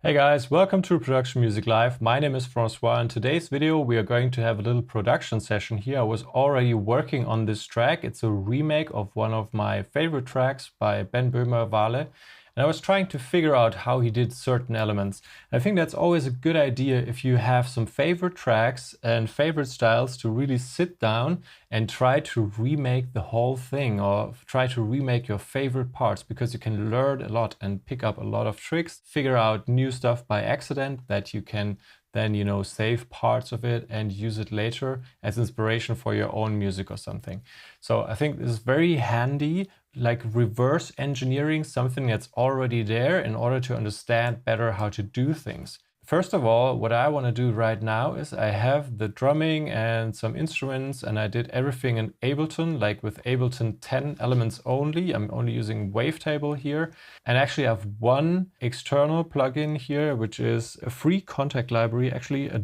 Hey guys, welcome to Production Music Live. My name is Francois. In today's video we are going to have a little production session here. I was already working on this track. It's a remake of one of my favorite tracks by Ben Böhmer Wale. And I was trying to figure out how he did certain elements. I think that's always a good idea if you have some favorite tracks and favorite styles to really sit down and try to remake the whole thing or try to remake your favorite parts, because you can learn a lot and pick up a lot of tricks, figure out new stuff by accident that you can then, save parts of it and use it later as inspiration for your own music or something. So I think this is very handy, like reverse engineering something that's already there in order to understand better how to do things. First of all, what I want to do right now is I have the drumming and some instruments, and I did everything in Ableton, like with Ableton 10 elements only. I'm only using Wavetable here. And actually I have one external plugin here, which is a free contact library, actually a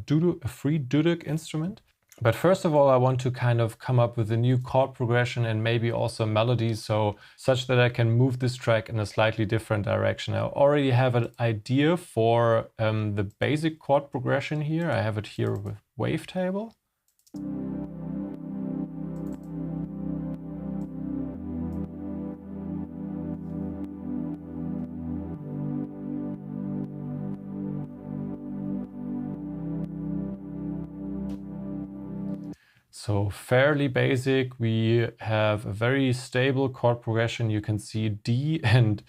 free duduk instrument. But first of all, I want to kind of come up with a new chord progression and maybe also melodies, such that I can move this track in a slightly different direction. I already have an idea for the basic chord progression here. I have it here with Wavetable. So fairly basic. We have a very stable chord progression. You can see D and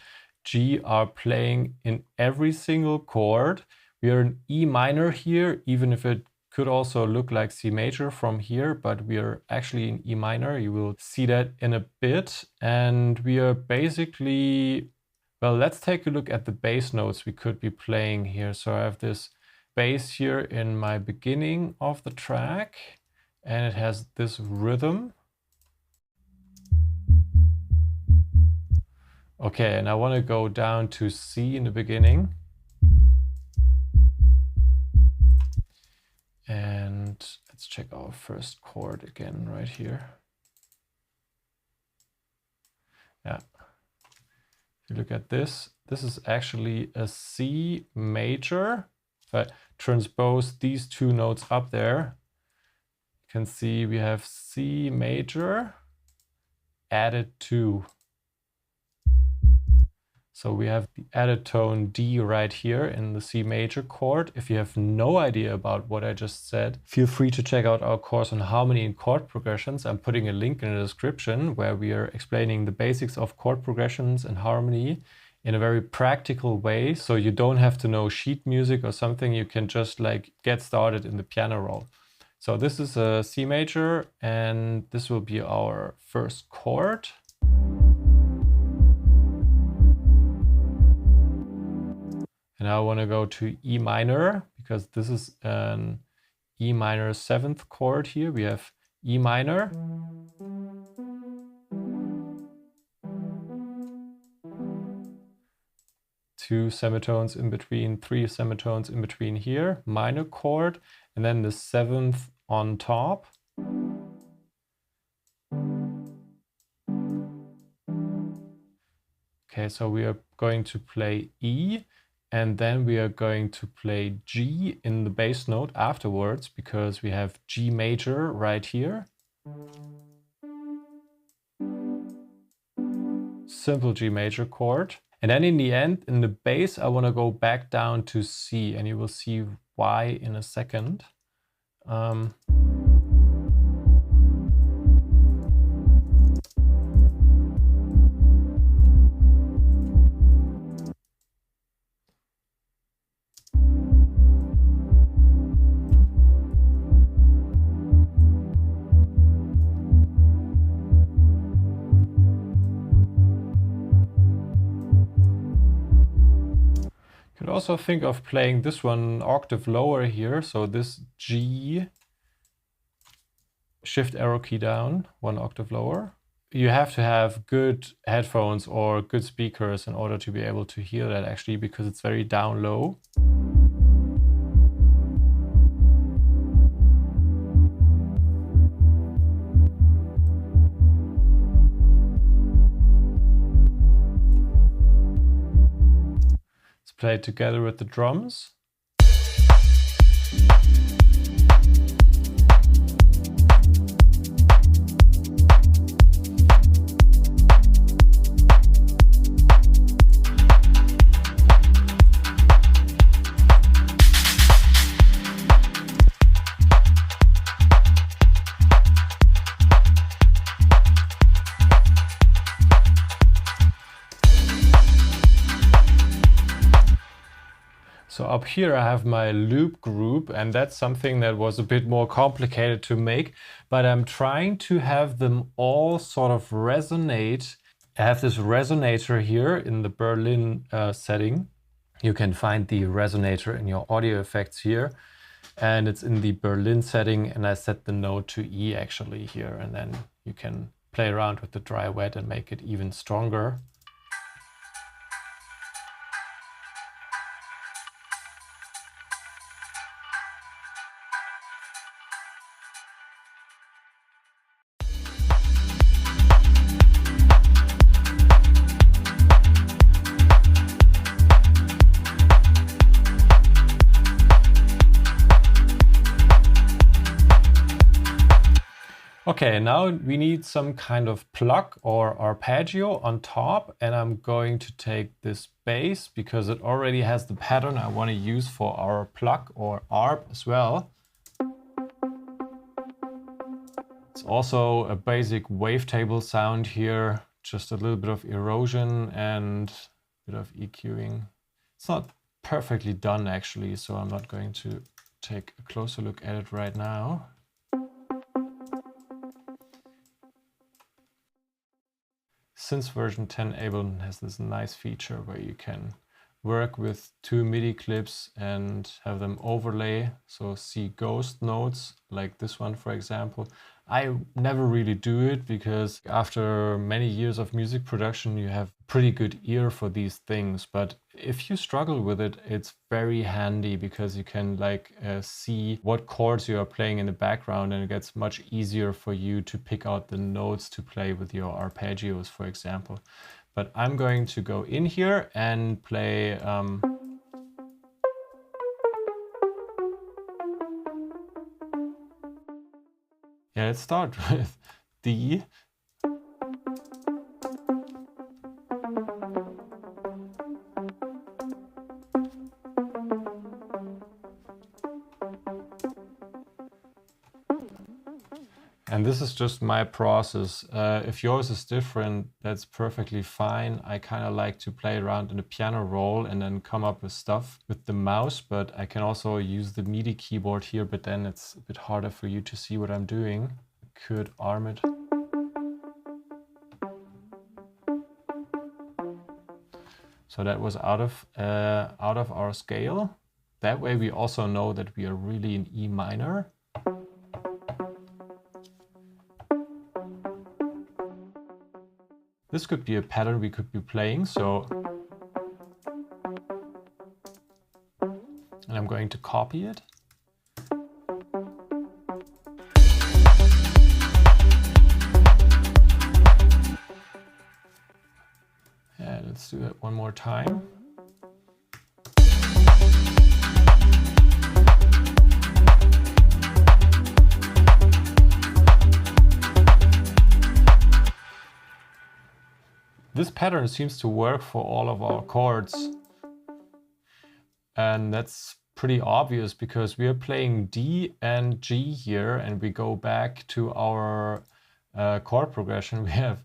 G are playing in every single chord. We are in E minor here, even if it could also look like C major from here, but we are actually in E minor. You will see that in a bit. And we are basically, well, let's take a look at the bass notes we could be playing here. So I have this bass here in my beginning of the track, and it has this rhythm. Okay, and I want to go down to C in the beginning. And let's check our first chord again right here. Yeah. If you look at this, this is actually a C major. If I transpose these two notes up there, you can see we have C major added to. So we have the added tone D right here in the C major chord. If you have no idea about what I just said, feel free to check out our course on harmony and chord progressions. I'm putting a link in the description where we are explaining the basics of chord progressions and harmony in a very practical way. So you don't have to know sheet music or something. You can just like get started in the piano roll. So this is a C major, and this will be our first chord. And I want to go to E minor, because this is an E minor 7th chord here. We have E minor. Two semitones in between, three semitones in between here, minor chord, and then the 7th on top. Okay, so we are going to play E, and then we are going to play G in the bass note afterwards, because we have G major right here. Simple G major chord. And then in the end, in the bass, I want to go back down to C, and you will see why in a second. You could also think of playing this one an octave lower here. So this G, shift arrow key down, one octave lower. You have to have good headphones or good speakers in order to be able to hear that actually, because it's very down low. play it together with the drums. So up here I have my loop group, and that's something that was a bit more complicated to make, but I'm trying to have them all sort of resonate. I have this resonator here in the Berlin setting. You can find the resonator in your audio effects here, and it's in the Berlin setting, and I set the note to E actually here, and then you can play around with the dry wet and make it even stronger. Okay, now we need some kind of pluck or arpeggio on top, and I'm going to take this bass because it already has the pattern I want to use for our pluck or arp as well. It's also a basic wavetable sound here, just a little bit of erosion and a bit of EQing. It's not perfectly done actually, so I'm not going to take a closer look at it right now. Since version 10, Ableton has this nice feature where you can work with 2 MIDI clips and have them overlay, so see ghost notes like this one, for example. I never really do it because after many years of music production, you have pretty good ear for these things. But if you struggle with it, it's very handy because you can see what chords you are playing in the background, and it gets much easier for you to pick out the notes to play with your arpeggios, for example. But I'm going to go in here and play yeah, let's start with D. And this is just my process. If yours is different, that's perfectly fine. I kind of like to play around in a piano roll and then come up with stuff with the mouse, but I can also use the MIDI keyboard here, but then it's a bit harder for you to see what I'm doing. I could arm it. So that was out of our scale. That way we also know that we are really in E minor. This could be a pattern we could be playing, so. And I'm going to copy it. Yeah, let's do that one more time. This pattern seems to work for all of our chords. And that's pretty obvious because we are playing D and G here, and we go back to our chord progression. We have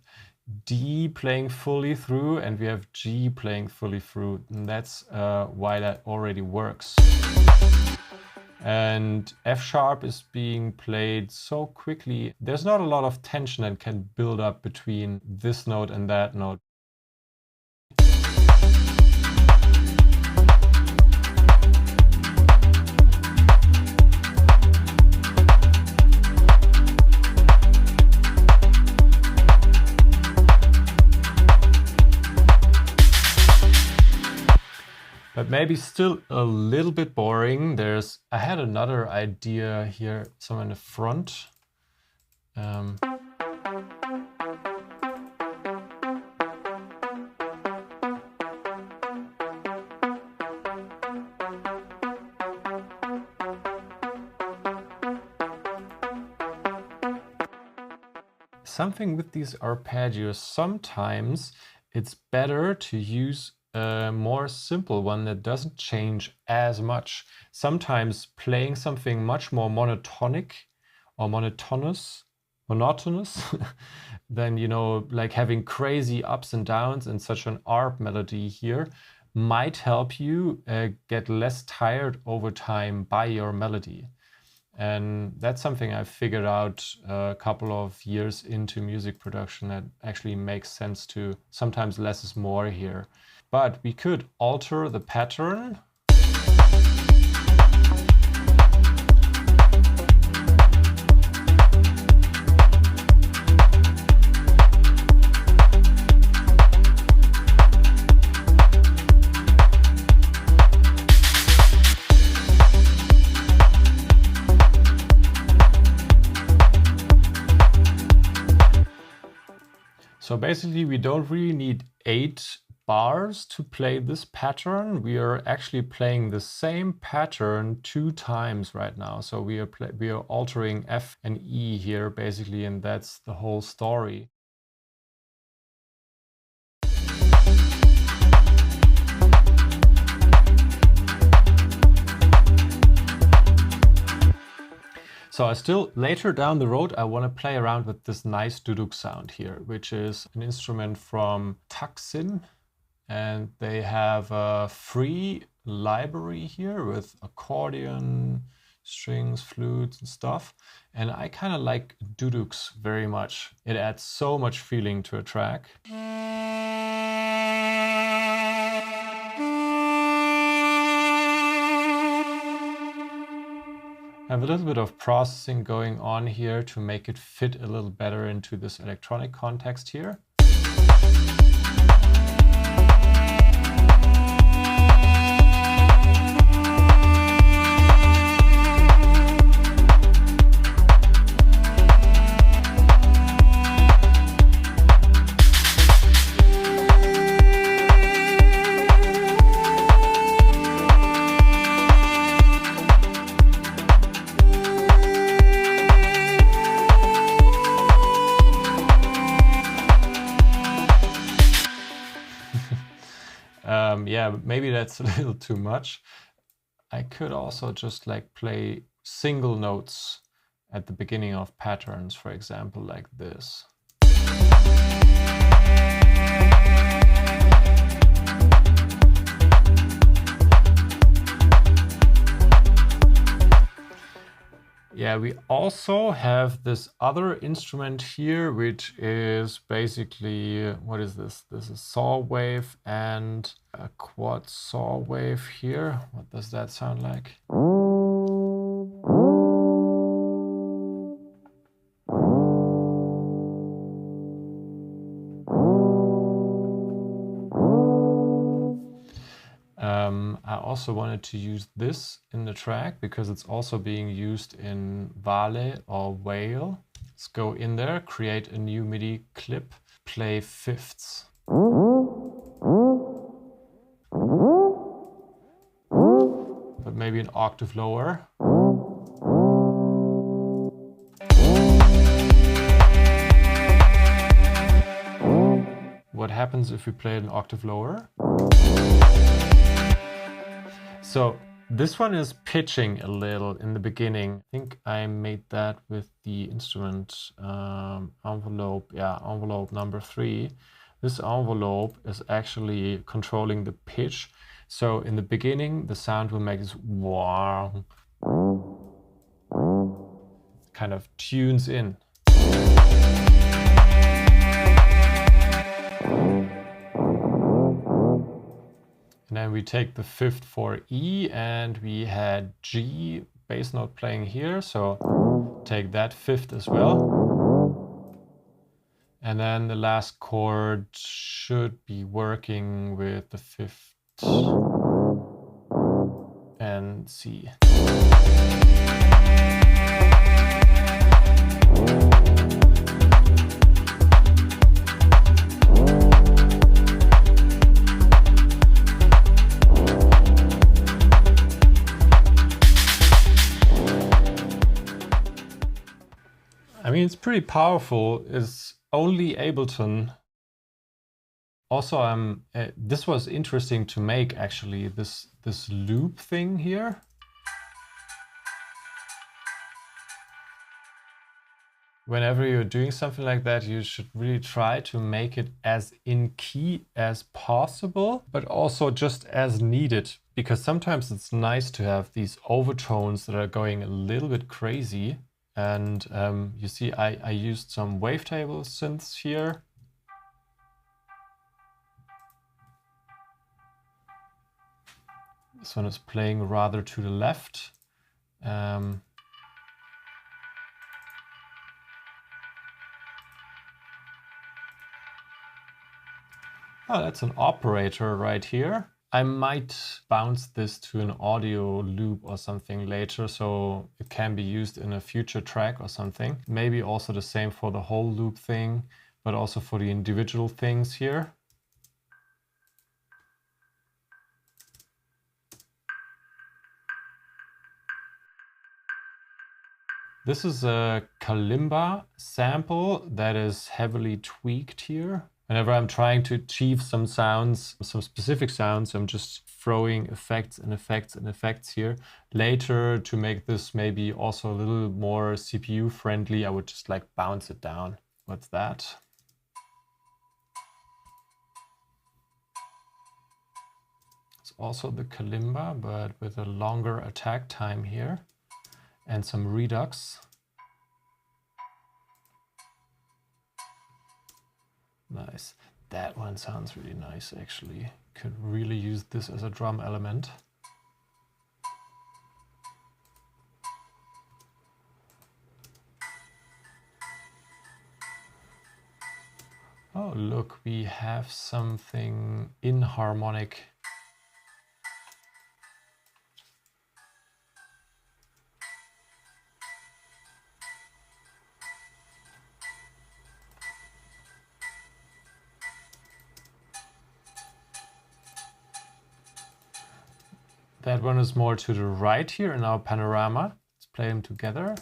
D playing fully through and we have G playing fully through. And that's why that already works. And F sharp is being played so quickly. There's not a lot of tension that can build up between this note and that note. But maybe still a little bit boring. I had another idea here, somewhere in the front. something with these arpeggios. Sometimes it's better to use a more simple one that doesn't change as much. Sometimes playing something much more monotonic or monotonous than, you know, like having crazy ups and downs in such an ARP melody here might help you get less tired over time by your melody. And that's something I figured out a couple of years into music production, that actually makes sense to sometimes less is more here. But we could alter the pattern. So basically we don't really need 8 bars to play this pattern. We are actually playing the same pattern 2 times right now. So we are altering F and E here basically, and that's the whole story. So later down the road, I want to play around with this nice duduk sound here, which is an instrument from Taksin. And they have a free library here with accordion, strings, flutes and stuff. And I kind of like duduks very much. It adds so much feeling to a track. I have a little bit of processing going on here to make it fit a little better into this electronic context here. Yeah, maybe that's a little too much. I could also just like play single notes at the beginning of patterns, for example, like this. Yeah, we also have this other instrument here, which is basically, what is this? This is saw wave and a quad saw wave here. What does that sound like? I also wanted to use this in the track because it's also being used in Wale or Whale. Let's go in there, create a new MIDI clip, play fifths. But maybe an octave lower. What happens if we play an octave lower? So this one is pitching a little in the beginning. I think I made that with the instrument envelope. Yeah, envelope number 3. This envelope is actually controlling the pitch. So in the beginning, the sound will make this wow, kind of tunes in. And then we take the fifth for E, and we had G bass note playing here, so take that fifth as well. And then the last chord should be working with the fifth and C. I mean, it's pretty powerful is only Ableton. Also, this was interesting to make actually, this loop thing here. Whenever you're doing something like that, you should really try to make it as in key as possible, but also just as needed, because sometimes it's nice to have these overtones that are going a little bit crazy. And you see, I used some wavetable synths here. This one is playing rather to the left. Oh, that's an operator right here. I might bounce this to an audio loop or something later, so it can be used in a future track or something. Maybe also the same for the whole loop thing, but also for the individual things here. This is a kalimba sample that is heavily tweaked here. Whenever I'm trying to achieve some sounds, some specific sounds, I'm just throwing effects and effects and effects here. Later, to make this maybe also a little more CPU friendly, I would just like bounce it down. What's that? It's also the kalimba, but with a longer attack time here and some redux. Nice. That one sounds really nice, actually. Could really use this as a drum element. Oh, look, we have something inharmonic. That one is more to the right here in our panorama. Let's play them together.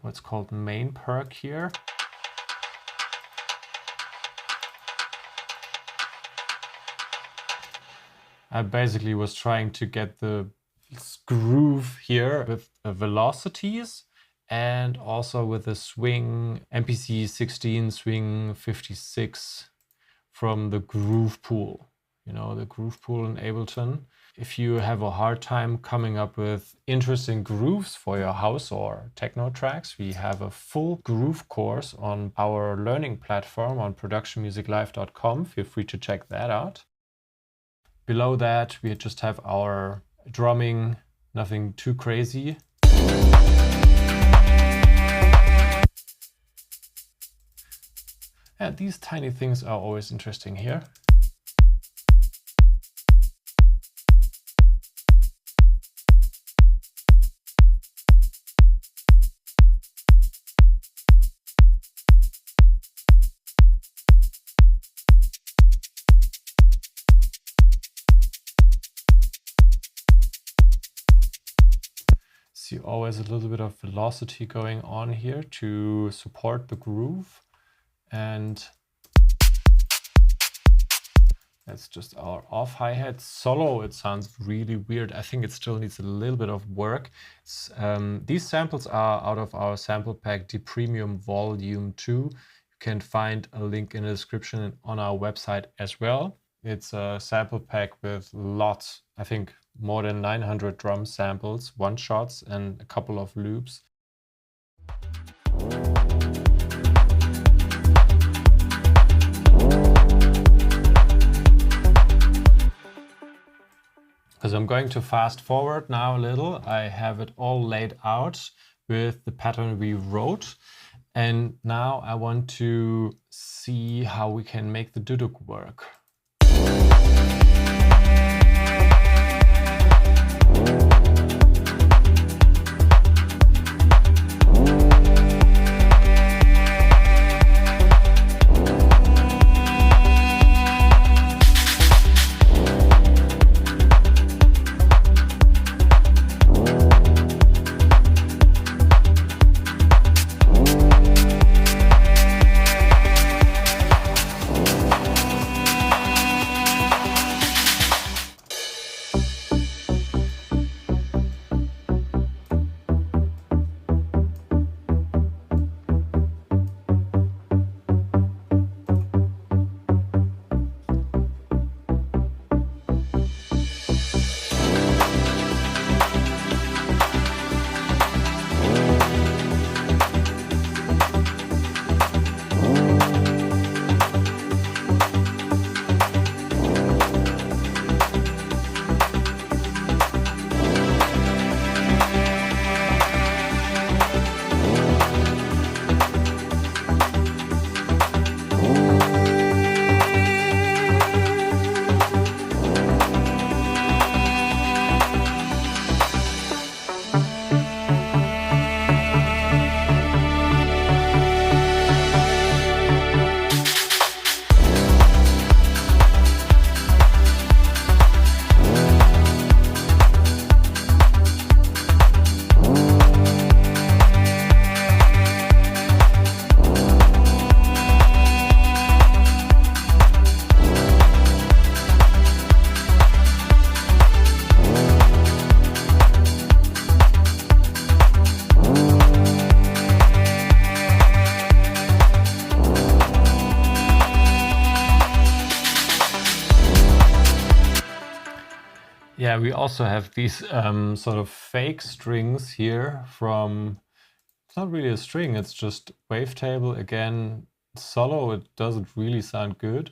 What's called main perk here. I basically was trying to get the groove here with velocities and also with the swing MPC 16 swing 56 from the groove pool. You know, the groove pool in Ableton. If you have a hard time coming up with interesting grooves for your house or techno tracks, we have a full groove course on our learning platform on productionmusiclive.com. Feel free to check that out. Below that, we just have our drumming, nothing too crazy. Yeah, these tiny things are always interesting here. See always a little bit of velocity going on here to support the groove. And that's just our off hi-hat. Solo, it sounds really weird. I think it still needs a little bit of work. These samples are out of our sample pack, the Premium Volume 2. You can find a link in the description on our website as well. It's a sample pack with lots, I think more than 900 drum samples, one-shots, and a couple of loops. Because I'm going to fast forward now a little. I have it all laid out with the pattern we wrote. And now I want to see how we can make the duduk work. Yeah, we also have these sort of fake strings here from, it's not really a string, it's just wavetable. Again, solo, it doesn't really sound good.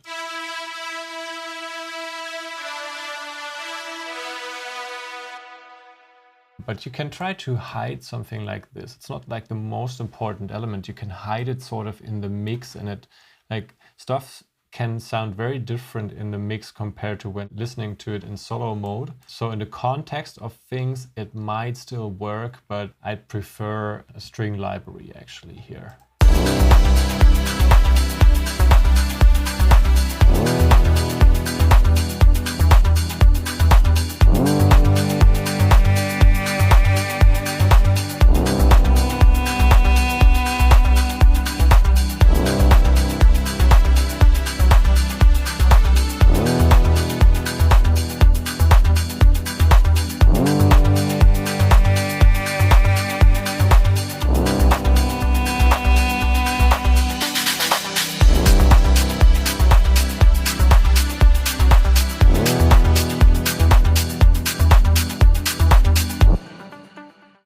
But you can try to hide something like this. It's not like the most important element. You can hide it sort of in the mix, and it, like, stuff can sound very different in the mix compared to when listening to it in solo mode. So in the context of things, it might still work, but I'd prefer a string library actually here.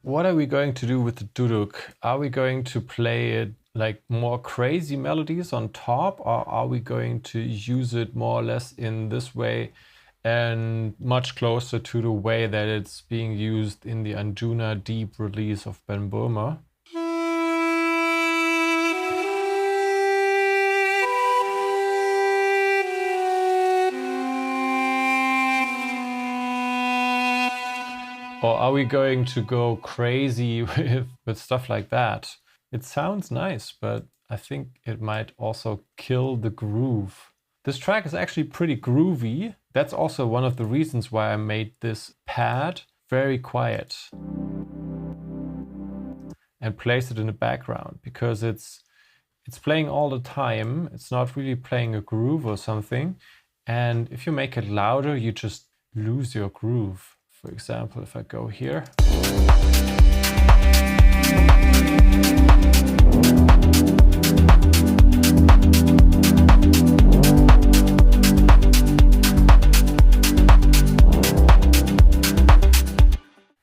What are we going to do with the duduk? Are we going to play it like more crazy melodies on top, or are we going to use it more or less in this way and much closer to the way that it's being used in the Anjuna deep release of Ben Burma? Or are we going to go crazy with stuff like that? It sounds nice, but I think it might also kill the groove. This track is actually pretty groovy. That's also one of the reasons why I made this pad very quiet and place it in the background, because it's playing all the time. It's not really playing a groove or something. And if you make it louder, you just lose your groove. For example, if I go here.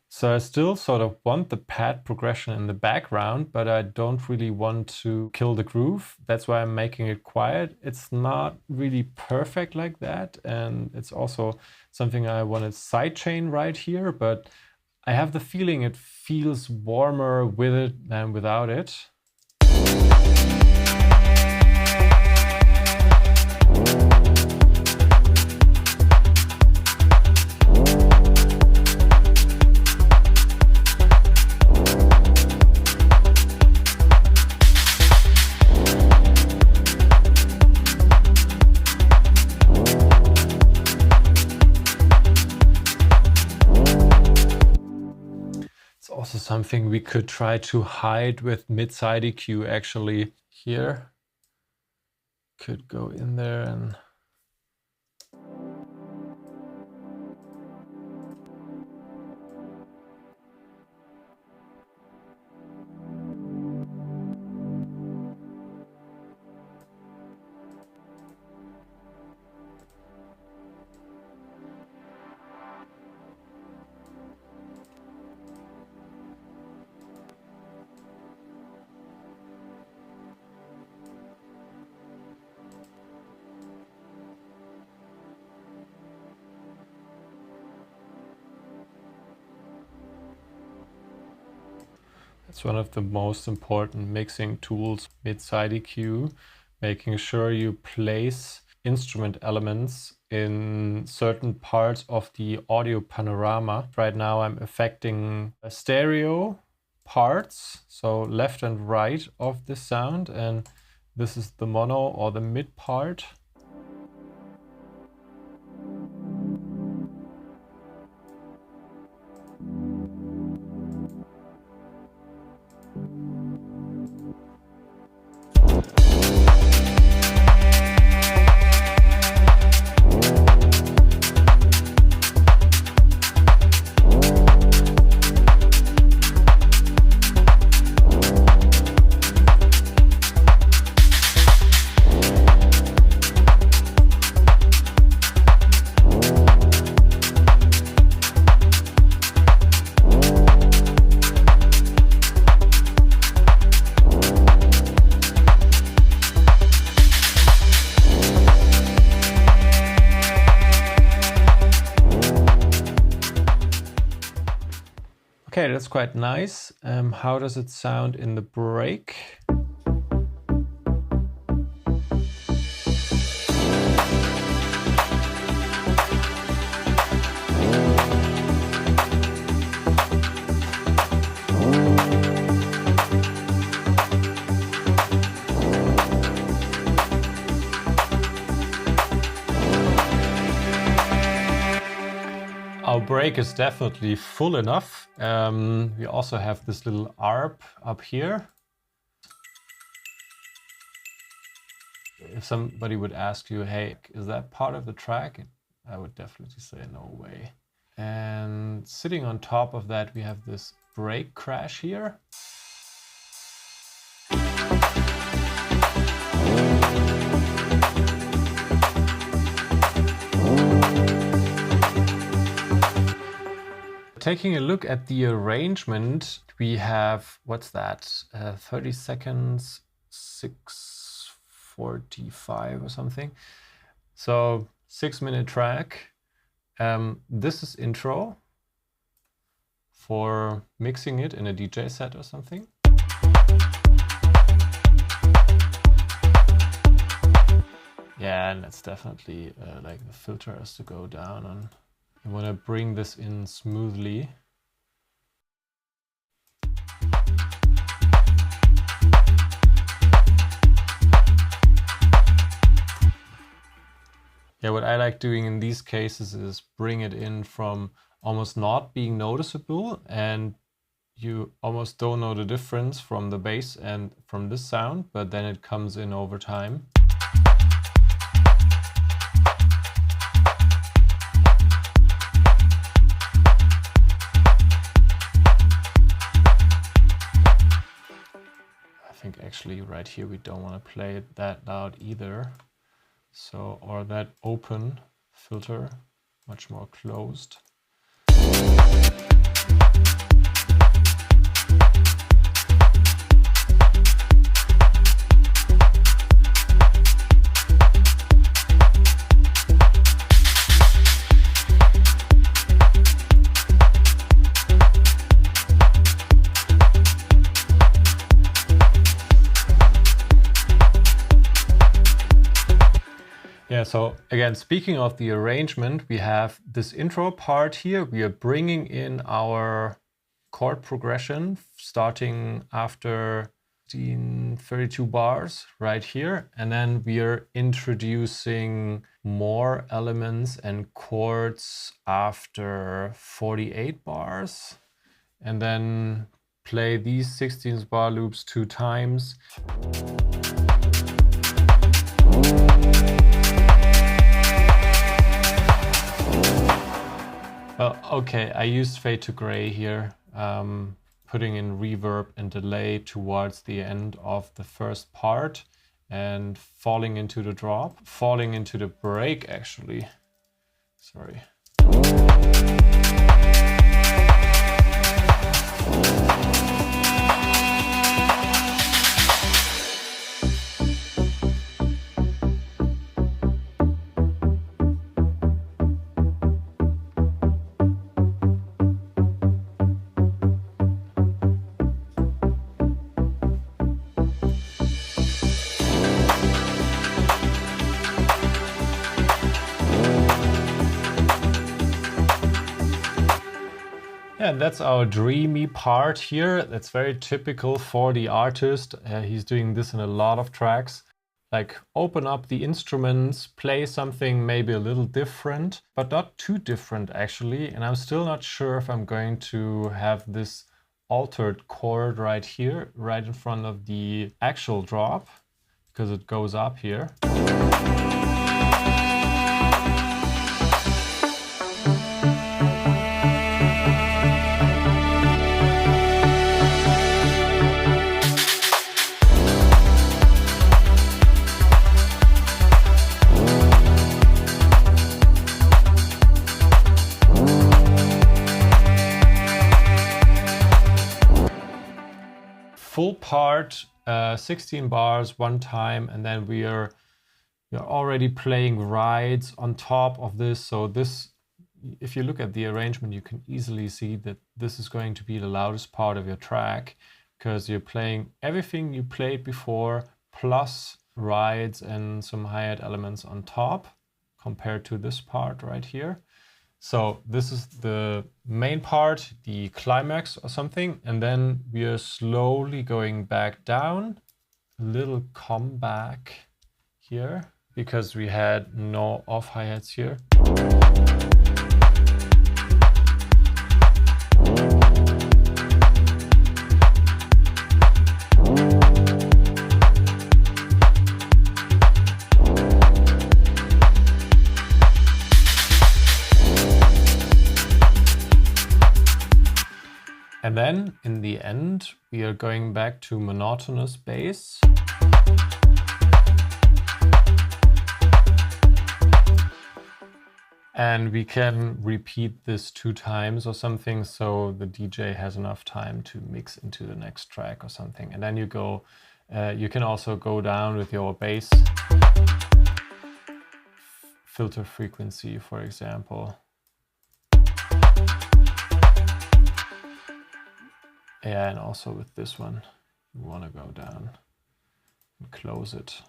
So I still sort of want the pad progression in the background, but I don't really want to kill the groove. That's why I'm making it quiet. It's not really perfect like that. And it's also something I wanted sidechain right here, but I have the feeling it feels warmer with it than without it. Also something we could try to hide with mid-side EQ actually. Here could go in there and it's one of the most important mixing tools, mid-side EQ, making sure you place instrument elements in certain parts of the audio panorama. Right now I'm affecting stereo parts, so left and right of the sound, and this is the mono or the mid part. that's quite nice. How does it sound in the break? Our break is definitely full enough. We also have this little arp up here. If somebody would ask you, hey, is that part of the track? I would definitely say no way. And sitting on top of that, we have this break crash here. Taking a look at the arrangement, we have, what's that, 30 seconds, 6:45 or something. So 6-minute track. This is intro for mixing it in a DJ set or something. Yeah, and it's definitely like the filter has to go down on. You want to bring this in smoothly. Yeah, what I like doing in these cases is bring it in from almost not being noticeable, and you almost don't know the difference from the bass and from this sound, but then it comes in over time. I think actually right here we don't want to play it that loud either. So, or that open filter, much more closed. Yeah, so again, speaking of the arrangement, we have this intro part here. We are bringing in our chord progression starting after 32 bars right here. And then we are introducing more elements and chords after 48 bars. And then play these 16 bar loops 2 times. Well, okay, I used fade to gray here, putting in reverb and delay towards the end of the first part and falling into the drop, falling into the break actually. Sorry. Yeah, that's our dreamy part here. That's very typical for the artist. He's doing this in a lot of tracks. Like open up the instruments, play something maybe a little different, but not too different actually. And I'm still not sure if I'm going to have this altered chord right here, right in front of the actual drop, because it goes up here. Full part, 16 bars one time, and then we are already playing rides on top of this. So this if you look at the arrangement, you can easily see that this is going to be the loudest part of your track, because you're playing everything you played before plus rides and some hi-hat elements on top compared to this part right here. So this is the main part, the climax or something, and then we are slowly going back down, a little comeback here, because we had no off hi-hats here. And then in the end, we are going back to monotonous bass. And we can repeat this 2 times or something, so the DJ has enough time to mix into the next track or something. And then you go, you can also go down with your bass filter frequency, for example. Yeah, and also with this one, you want to go down and close it.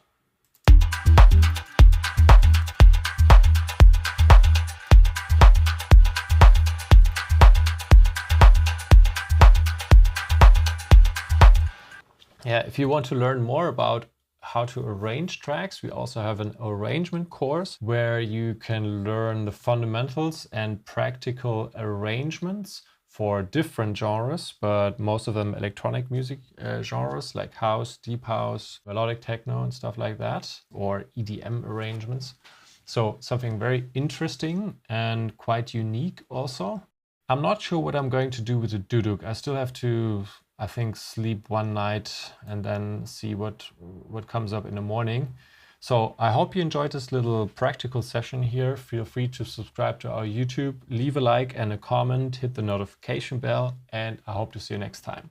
Yeah, if you want to learn more about how to arrange tracks, we also have an arrangement course where you can learn the fundamentals and practical arrangements for different genres, but most of them electronic music genres like house, deep house, melodic techno and stuff like that, or EDM arrangements. So something very interesting and quite unique also. I'm not sure what I'm going to do with the duduk. I still have to, I think, sleep one night and then see what comes up in the morning. So I hope you enjoyed this little practical session here. Feel free to subscribe to our YouTube, leave a like and a comment, hit the notification bell, and I hope to see you next time.